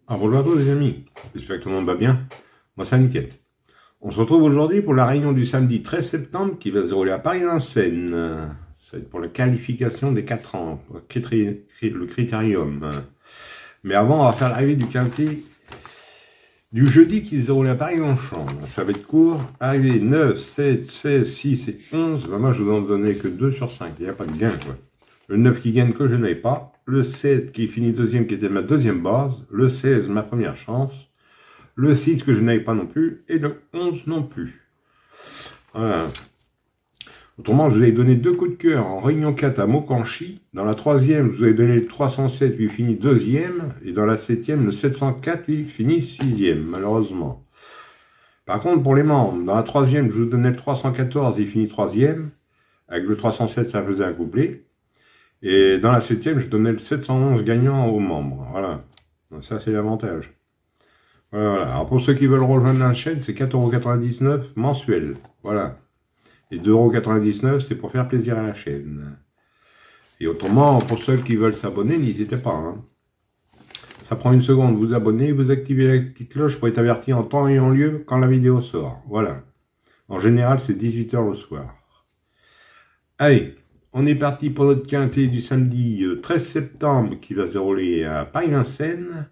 Bonjour à tous les amis, j'espère que tout le monde va bien. Moi c'est nickel. On se retrouve aujourd'hui pour la réunion du samedi 13 septembre qui va se dérouler à Paris-Vincennes. Ça va être pour la qualification des 4 ans, le critérium. Mais avant, on va faire l'arrivée du quintet du jeudi qui se déroule à Paris-Longchamp. Ça va être court. Arrivée 9, 7, 16, 6 et 11. Moi je vous en donnais que 2 sur 5, il n'y a pas de gain quoi. Le 9 qui gagne que je n'avais pas. Le 7 qui finit deuxième qui était ma deuxième base. Le 16 ma première chance. Le 6 que je n'avais pas non plus. Et le 11 non plus. Voilà. Autrement, je vous ai donné 2 coups de cœur en réunion 4 à Mokanchi. Dans la troisième, je vous ai donné le 307 qui finit deuxième. Et dans la septième, le 704 qui finit sixième, malheureusement. Par contre, pour les membres, dans la troisième, je vous donnais le 314, il finit troisième. Avec le 307, ça faisait un couplet. Et dans la septième, je donnais le 711 gagnant aux membres. Voilà. Donc ça, c'est l'avantage. Voilà. Alors, pour ceux qui veulent rejoindre la chaîne, c'est 4,99 € mensuel. Voilà. Et 2,99 €, c'est pour faire plaisir à la chaîne. Et autrement, pour ceux qui veulent s'abonner, n'hésitez pas. Hein. Ça prend une seconde. Vous abonnez, vous activez la petite cloche pour être averti en temps et en lieu quand la vidéo sort. Voilà. En général, c'est 18 h le soir. Allez. On est parti pour notre quintet du samedi 13 septembre qui va se dérouler à Paris-Vincennes.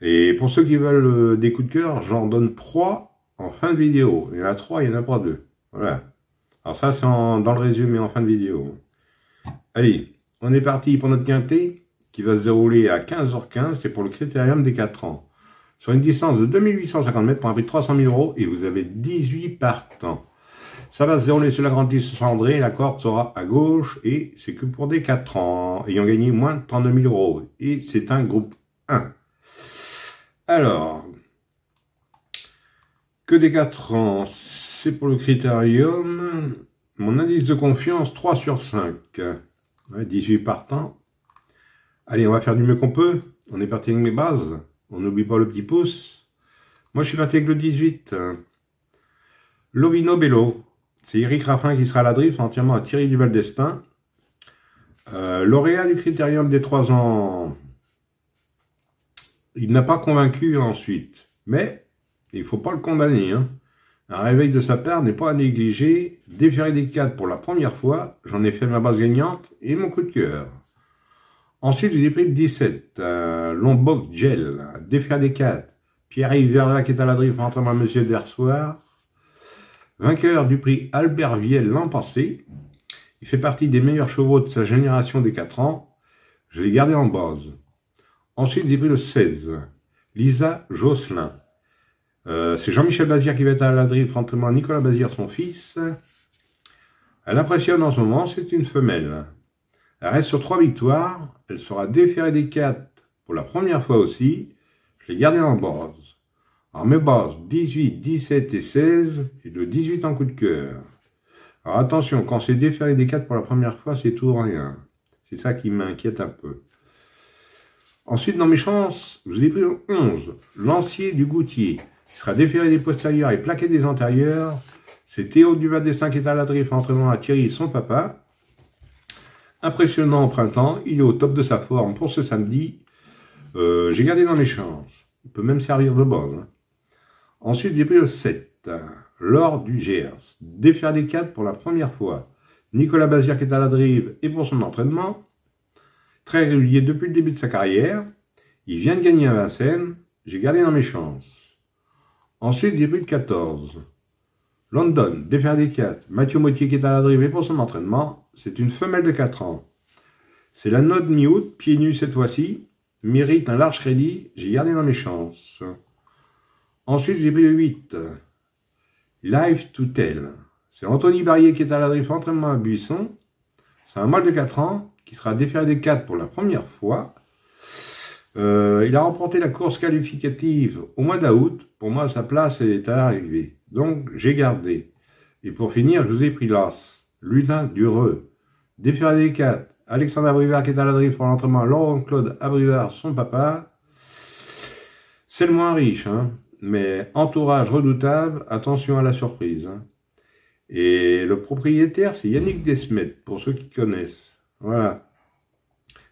Et pour ceux qui veulent des coups de cœur, j'en donne 3 en fin de vidéo. Il y en a 3, il n'y en a pas 2. Voilà. Alors ça, c'est dans le résumé en fin de vidéo. Allez, on est parti pour notre quintet qui va se dérouler à 15h15. C'est pour le critérium des 4 ans. Sur une distance de 2850 mètres pour un prix de 300 000 € et vous avez 18 partants. Ça va se dérouler sur la grande piste cendrée, la corde sera à gauche et c'est que pour des 4 ans, ayant gagné moins de 32 000 €. Et c'est un groupe 1. Alors, que des 4 ans, c'est pour le critérium. Mon indice de confiance, 3 sur 5. Ouais, 18 partants. Allez, on va faire du mieux qu'on peut. On est parti avec mes bases. On n'oublie pas le petit pouce. Moi, je suis parti avec le 18. Lovino Bello. C'est Eric Raffin qui sera à la drift, entièrement à Thierry Duval d'Estaing. Lauréat du critérium des 3 ans. Il n'a pas convaincu ensuite. Mais il ne faut pas le condamner. Hein. Un réveil de sa part n'est pas à négliger. Déféré des 4 pour la première fois. J'en ai fait ma base gagnante et mon coup de cœur. Ensuite, j'ai pris le 17. Lombok Gel. Déféré des 4. Pierre-Yves Verla qui est à la drift, entièrement à Monsieur Dersoir. Vainqueur du prix Albert Viel l'an passé, il fait partie des meilleurs chevaux de sa génération des 4 ans. Je l'ai gardé en base. Ensuite, j'ai pris le 16, Lisa Josselin. C'est Jean-Michel Bazir qui va être à la drift, contrairement à Nicolas Bazir, son fils. Elle impressionne en ce moment, c'est une femelle. Elle reste sur 3 victoires. Elle sera déférée des 4 pour la première fois aussi. Je l'ai gardée en base. Alors mes bases, 18, 17 et 16, et le 18 en coup de cœur. Alors attention, quand c'est déféré des 4 pour la première fois, c'est tout ou rien. C'est ça qui m'inquiète un peu. Ensuite, dans mes chances, je vous ai pris le 11, Lancier du Goutier, qui sera déféré des postérieurs et plaqué des antérieurs. C'est Théo Duval d'Estaing qui est à la drift, entraînement à Thierry, son papa. Impressionnant au printemps, il est au top de sa forme pour ce samedi. J'ai gardé dans mes chances. Il peut même servir de base. Hein. Ensuite, j'ai pris le 7, l'or du Gers, déféré des 4 pour la première fois. Nicolas Bazir qui est à la drive et pour son entraînement. Très régulier depuis le début de sa carrière. Il vient de gagner à Vincennes. J'ai gardé dans mes chances. Ensuite, j'ai pris le 14. London, déféré des 4. Mathieu Mottier qui est à la drive et pour son entraînement. C'est une femelle de 4 ans. C'est la note mi-août, pieds nus cette fois-ci. Mérite un large crédit. J'ai gardé dans mes chances. Ensuite, j'ai pris le 8. Life to Tell. C'est Anthony Barrier qui est à la drift, entraînement à Buisson. C'est un mâle de 4 ans qui sera déféré des 4 pour la première fois. Il a remporté la course qualificative au mois d'août. Pour moi, sa place est à l'arrivée. Donc, j'ai gardé. Et pour finir, je vous ai pris l'As. Ludin Dureux. Déféré des 4. Alexandre Abrivard qui est à la drift pour l'entraînement. Laurent-Claude Abrivard, son papa. C'est le moins riche, hein. Mais entourage redoutable, attention à la surprise. Hein. Et le propriétaire, c'est Yannick Desmet, pour ceux qui connaissent. Voilà.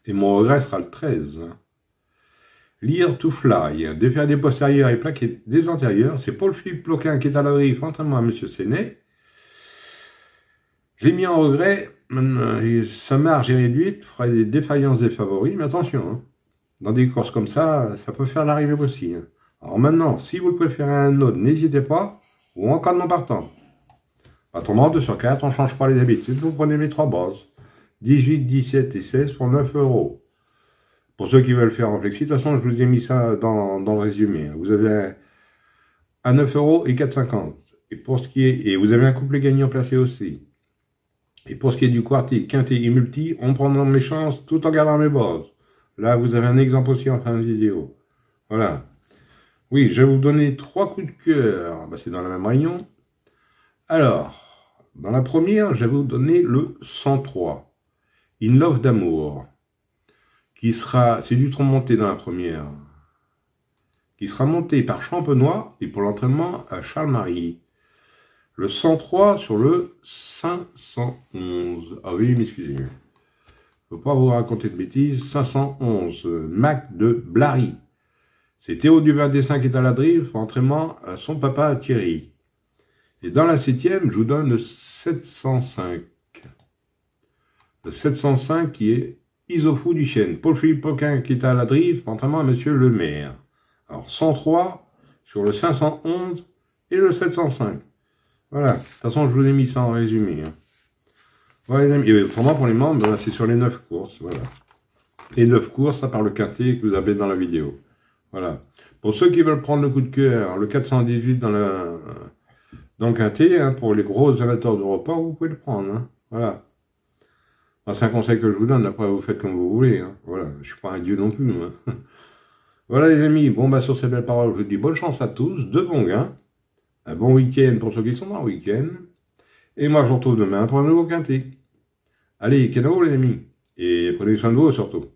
Et mon regret sera le 13. Hein. Lear to Fly, défaire des postérieurs et plaquer des antérieurs. C'est Paul-Philippe Ploquin qui est à la drift, entraînement à M. Séné. Je l'ai mis en regret, sa marge est réduite, fera des défaillances des favoris, mais attention, hein, dans des courses comme ça peut faire l'arrivée aussi. Hein. Alors maintenant, si vous le préférez à un autre, n'hésitez pas, ou en cas de non partant. Autrement, 2 sur 4, on ne change pas les habitudes, vous prenez mes 3 bases. 18, 17 et 16 pour 9 €. Pour ceux qui veulent faire en flexi, de toute façon, je vous ai mis ça dans le résumé. Vous avez à 9 € et 4,50. Et pour ce qui est, et vous avez un couplet gagnant placé aussi. Et pour ce qui est du quartier, quintet et multi, on prend mes chances tout en gardant mes bases. Là, vous avez un exemple aussi en fin de vidéo. Voilà. Oui, je vais vous donner 3 coups de cœur. Ben, c'est dans la même réunion. Alors, dans la première, je vais vous donner le 103. In Love d'amour. Qui sera, c'est du tronc monté dans la première. Qui sera monté par Champenois et pour l'entraînement à Charles-Marie. Le 103 sur le 511. Ah oui, m'excusez. Je ne veux pas vous raconter de bêtises. 511. Mac de Blary. C'est Théo Duvin-Dessin qui est à la drift, entraînement à son papa Thierry. Et dans la 7e, je vous donne le 705. Le 705 qui est Isofou du Chêne. Paul-Philippe Ploquin qui est à la drift, entraînement à Monsieur le maire. Alors 103 sur le 511 et le 705. Voilà, de toute façon je vous ai mis ça en résumé. Hein. Voilà les amis, et autrement pour les membres, c'est sur les 9 courses. Voilà. Les 9 courses, à part le quintet que vous avez dans la vidéo. Voilà. Pour ceux qui veulent prendre le coup de cœur, le 418 dans le quintet, hein, pour les gros amateurs de repas, vous pouvez le prendre. Hein. Voilà. C'est un conseil que je vous donne, après vous faites comme vous voulez. Hein. Voilà, je ne suis pas un dieu non plus. Hein. Voilà les amis, bon bah sur ces belles paroles, je vous dis bonne chance à tous, de bons gains, un bon week-end pour ceux qui sont dans le week-end, et moi je vous retrouve demain pour un nouveau quintet. Allez, kenavo les amis, et prenez soin de vous surtout.